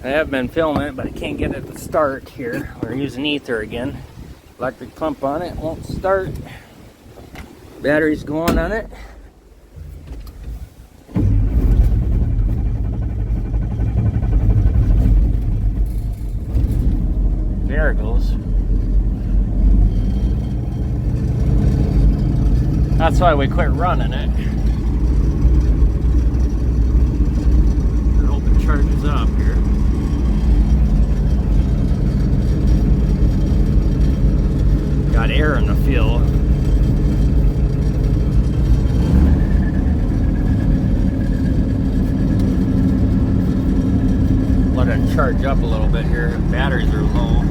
I have been filming it, but I can't get it to start here. We're using ether again. Electric pump on it, won't start. Battery's going on it. There it goes. That's why we quit running it. I hope it charges up here. Got air in the fuel. Let it charge up a little bit here. Batteries are low.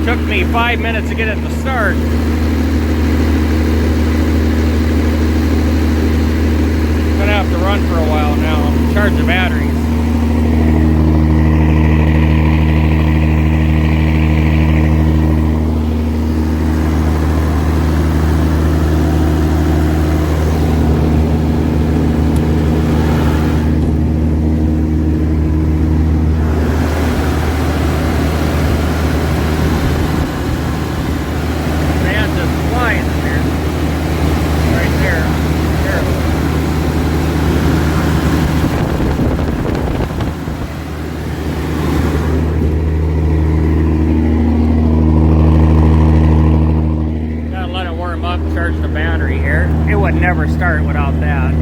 Took me 5 minutes to get it to start. Gonna have to run for a while now. Charge the batteries. Charge the battery here. It would never start without that.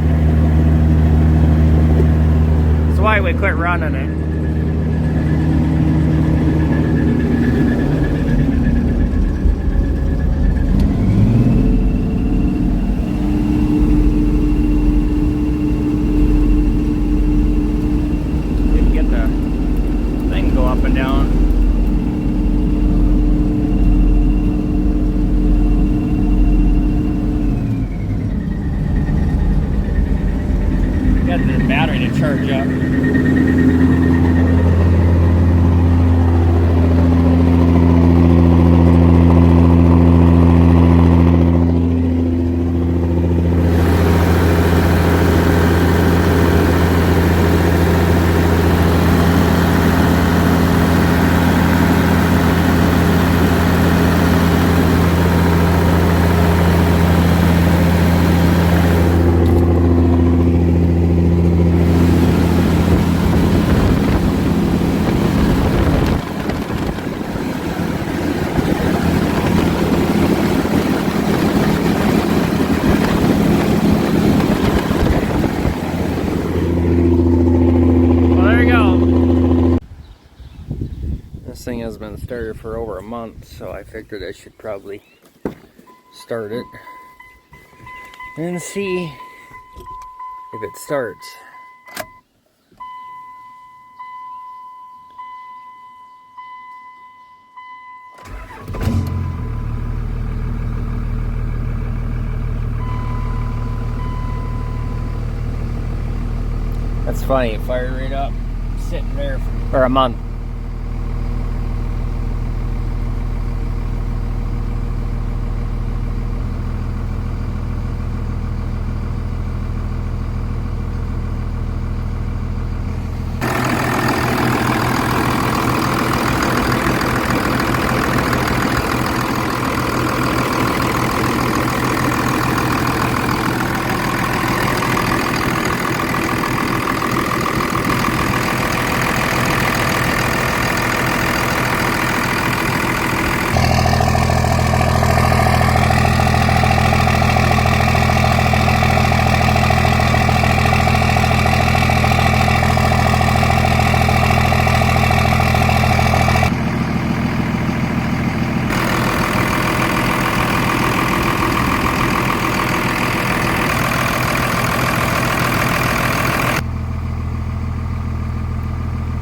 That's why we quit running it. Didn't get the thing to go up and down. Got the battery to charge up. This thing has been started for over a month, so I figured I should probably start it and see if it starts. That's funny, it fired right up, sitting there for a month.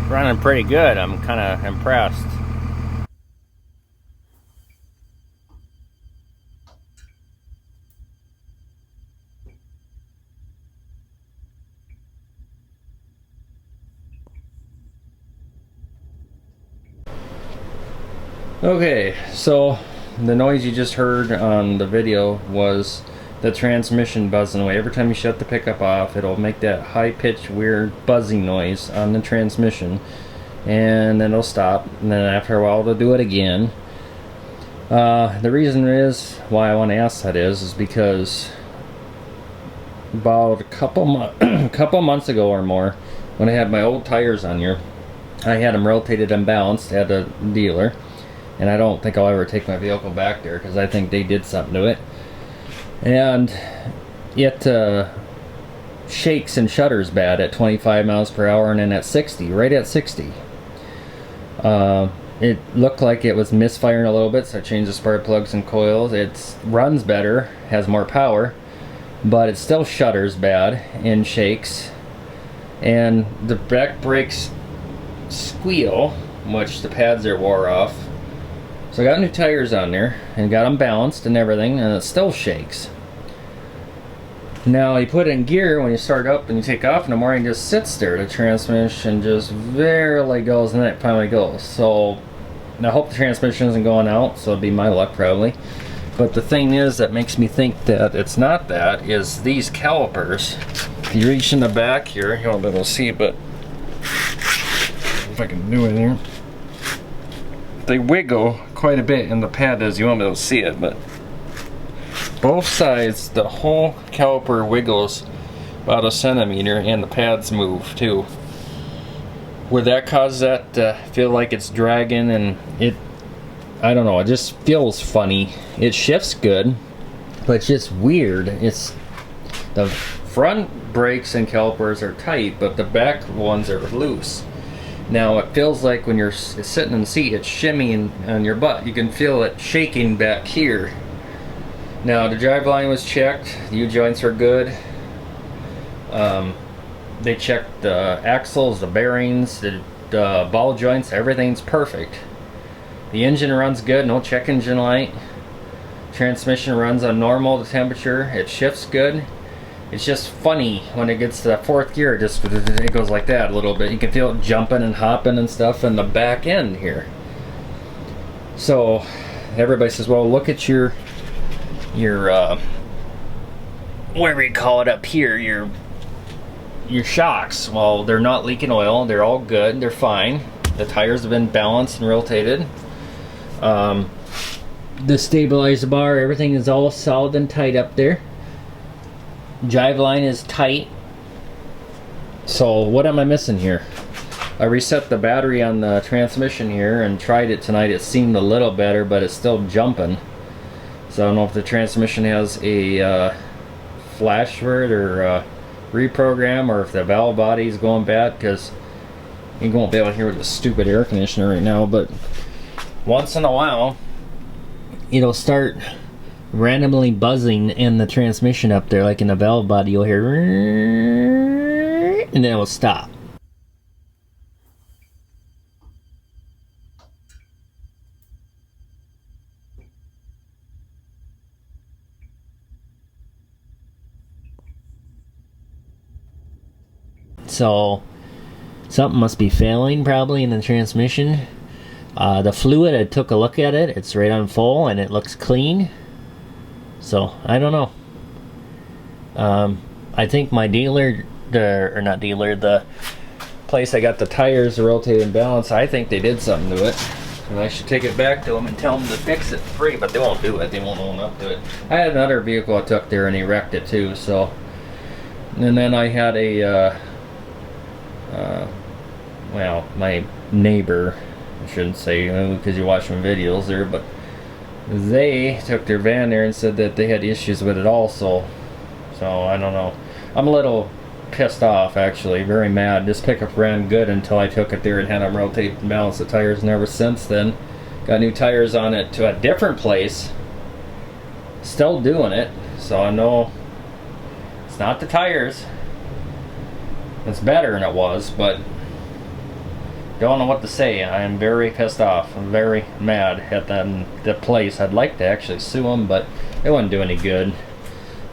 Running pretty good. I'm kind of impressed. Okay, so the noise you just heard on the video was the transmission buzzing away. Every time you shut the pickup off, it'll make that high-pitched, weird buzzing noise on the transmission, and then it'll stop, and then after a while it'll do it again. The reason is why I want to ask that is because about a couple months ago or more, when I had my old tires on here, I had them rotated and balanced at a dealer, and I don't think I'll ever take my vehicle back there because I think they did something to it. And it shakes and shudders bad at 25 miles per hour, and then at 60, right at 60. It looked like it was misfiring a little bit, so I changed the spark plugs and coils. It runs better, has more power, but it still shudders bad and shakes. And the back brakes squeal, which the pads are wore off. So I got new tires on there and got them balanced and everything, and it still shakes. Now you put it in gear, when you start up and you take off in the morning, it just sits there. The transmission just barely goes, and then it finally goes. So I hope the transmission isn't going out, so it'll be my luck probably. But the thing is that makes me think that it's not that, is these calipers. If you reach in the back here, you won't be able to see, but if I can do it here, they wiggle quite a bit, and the pad does. You won't be able to see it, but both sides, the whole caliper wiggles about a centimeter, and the pads move too. Would that cause that to feel like it's dragging? And I don't know, it just feels funny. It shifts good, but it's just weird. It's the front brakes and calipers are tight, but the back ones are loose. Now it feels like when you're sitting in the seat, it's shimmying on your butt. You can feel it shaking back here. Now the driveline was checked, the U-joints are good. They checked the axles, the bearings, the ball joints, everything's perfect. The engine runs good, no check engine light. Transmission runs on normal temperature, it shifts good. It's just funny when it gets to that fourth gear, it goes like that a little bit. You can feel it jumping and hopping and stuff in the back end here. So everybody says, well, look at your whatever you call it up here, your shocks. Well, they're not leaking oil, they're all good, they're fine. The tires have been balanced and rotated. The stabilizer bar, everything is all solid and tight up there. Driveline is tight. So what am I missing here? I reset the battery on the transmission here and tried it tonight. It seemed a little better, but it's still jumping. So I don't know if the transmission has a flash word or reprogram, or if the valve body is going bad, because you won't be able to hear with the stupid air conditioner right now. But once in a while it'll start randomly buzzing in the transmission up there, like in the valve body. You'll hear, and then it will stop. So something must be failing probably in the transmission. The fluid, I took a look at it, it's right on full and it looks clean. So I don't know. I think my dealer, the place I got the tires rotated and balanced, I think they did something to it, and I should take it back to them and tell them to fix it free, but they won't do it. They won't own up to it. I had another vehicle I took there and he wrecked it too. So, and then I had a well, my neighbor, I shouldn't say because you watch my videos there, but they took their van there and said that they had issues with it also. So I don't know. I'm a little pissed off, actually, very mad. This pickup ran good until I took it there and had them rotate and balance the tires, and ever since then got new tires on it to a different place, still doing it. So I know it's not the tires, it's better than it was, but don't know what to say. I am very pissed off. I'm very mad at the place. I'd like to actually sue them, but it wouldn't do any good.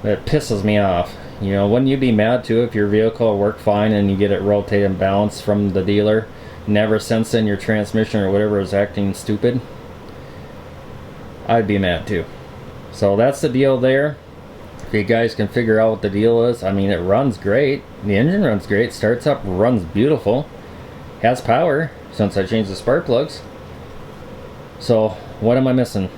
It pisses me off. You know, wouldn't you be mad too if your vehicle worked fine and you get it rotated and balanced from the dealer, never since then your transmission or whatever is acting stupid? I'd be mad too. So that's the deal there. If you guys can figure out what the deal is, I mean, it runs great. The engine runs great, starts up, runs beautiful, has power since I changed the spark plugs. So what am I missing?